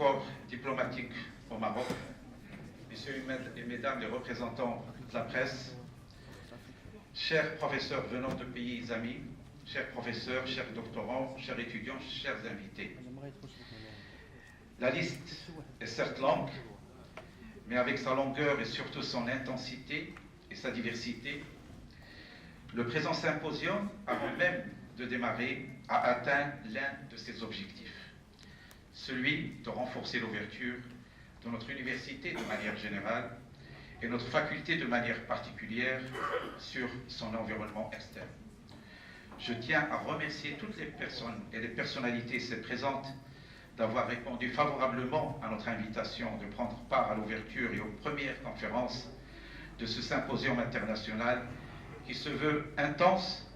corps diplomatique au Maroc, messieurs et mesdames les représentants de la presse, chers professeurs venant de pays amis, chers professeurs, chers doctorants, chers étudiants, chers invités. La liste est certes longue, mais avec sa longueur et surtout son intensité et sa diversité, le présent symposium, avant même de démarrer, a atteint l'un de ses objectifs, celui de renforcer l'ouverture de notre université de manière générale et notre faculté de manière particulière sur son environnement externe. Je tiens à remercier toutes les personnes et les personnalités ici présentes d'avoir répondu favorablement à notre invitation de prendre part à l'ouverture et aux premières conférences de ce symposium international qui se veut intense,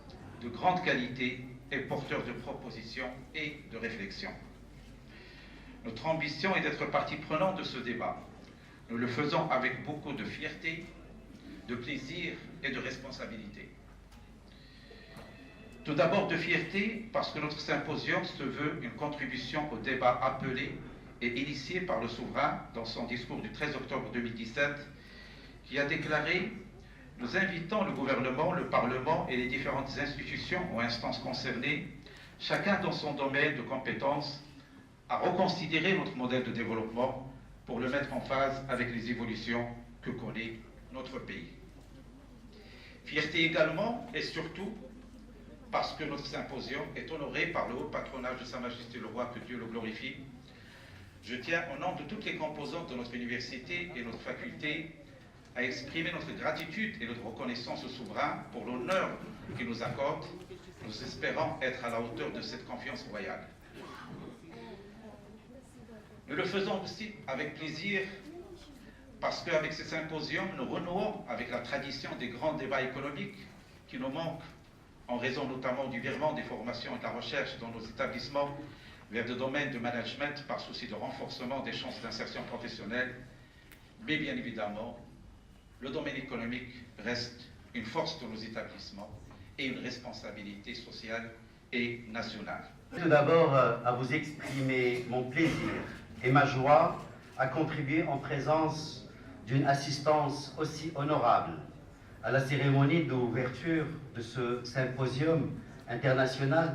de grande qualité et porteur de propositions et de réflexions. Notre ambition est d'être partie prenante de ce débat. Nous le faisons avec beaucoup de fierté, de plaisir et de responsabilité. Tout d'abord de fierté parce que notre symposium se veut une contribution au débat appelé et initié par le souverain dans son discours du 13 octobre 2017 qui a déclaré « Nous invitons le gouvernement, le Parlement et les différentes institutions ou instances concernées, chacun dans son domaine de compétences, à reconsidérer notre modèle de développement pour le mettre en phase avec les évolutions que connaît notre pays. » Fierté également et surtout parce que notre symposium est honoré par le haut patronage de Sa Majesté le Roi, que Dieu le glorifie. Je tiens au nom de toutes les composantes de notre université et notre faculté à exprimer notre gratitude et notre reconnaissance au souverain pour l'honneur qu'il nous accorde. Nous espérons être à la hauteur de cette confiance royale. Nous le faisons aussi avec plaisir parce qu'avec ce symposium, nous renouons avec la tradition des grands débats économiques qui nous manquent en raison notamment du virement des formations et de la recherche dans nos établissements vers des domaines de management par souci de renforcement des chances d'insertion professionnelle. Mais bien évidemment, le domaine économique reste une force de nos établissements et une responsabilité sociale et nationale. Tout d'abord, à vous exprimer mon plaisir et ma joie à contribuer en présence d'une assistance aussi honorable à la cérémonie d'ouverture de ce symposium international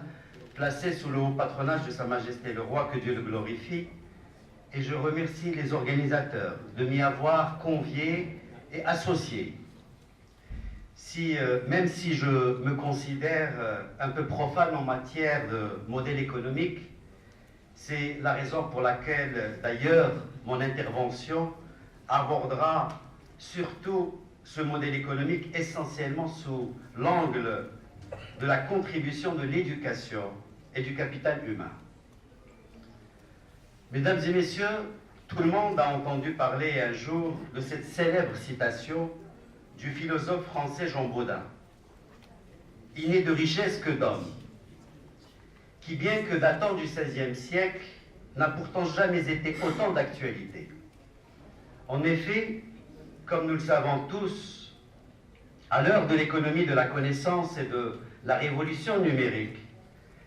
placé sous le haut patronage de Sa Majesté le Roi, que Dieu le glorifie. Et je remercie les organisateurs de m'y avoir convié et associé. Même si je me considère un peu profane en matière de modèle économique, c'est la raison pour laquelle, d'ailleurs, mon intervention abordera surtout ce modèle économique essentiellement sous l'angle de la contribution de l'éducation et du capital humain. Mesdames et messieurs, tout le monde a entendu parler un jour de cette célèbre citation du philosophe français Jean Bodin. « Il n'est de richesse que d'homme, qui bien que datant du XVIe siècle, n'a pourtant jamais été autant d'actualité. » En effet, comme nous le savons tous, à l'heure de l'économie de la connaissance et de la révolution numérique,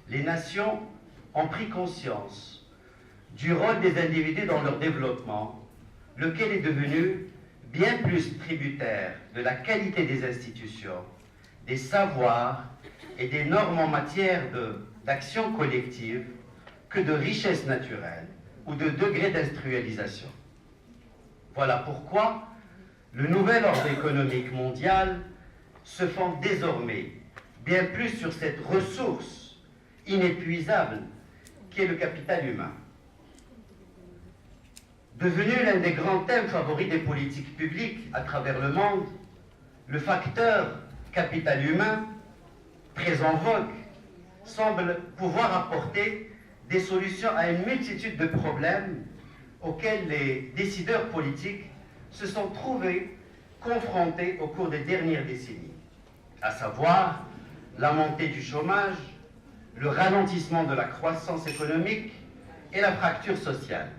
les nations ont pris conscience du rôle des individus dans leur développement, lequel est devenu bien plus tributaire de la qualité des institutions, des savoirs et des normes en matière d'action collective que de richesse naturelle ou de degré d'industrialisation. Voilà pourquoi le nouvel ordre économique mondial se fonde désormais bien plus sur cette ressource inépuisable qu'est le capital humain. Devenu l'un des grands thèmes favoris des politiques publiques à travers le monde, le facteur capital humain, très en vogue, semble pouvoir apporter des solutions à une multitude de problèmes auxquels les décideurs politiques se sont trouvés confrontés au cours des dernières décennies, à savoir la montée du chômage, le ralentissement de la croissance économique et la fracture sociale.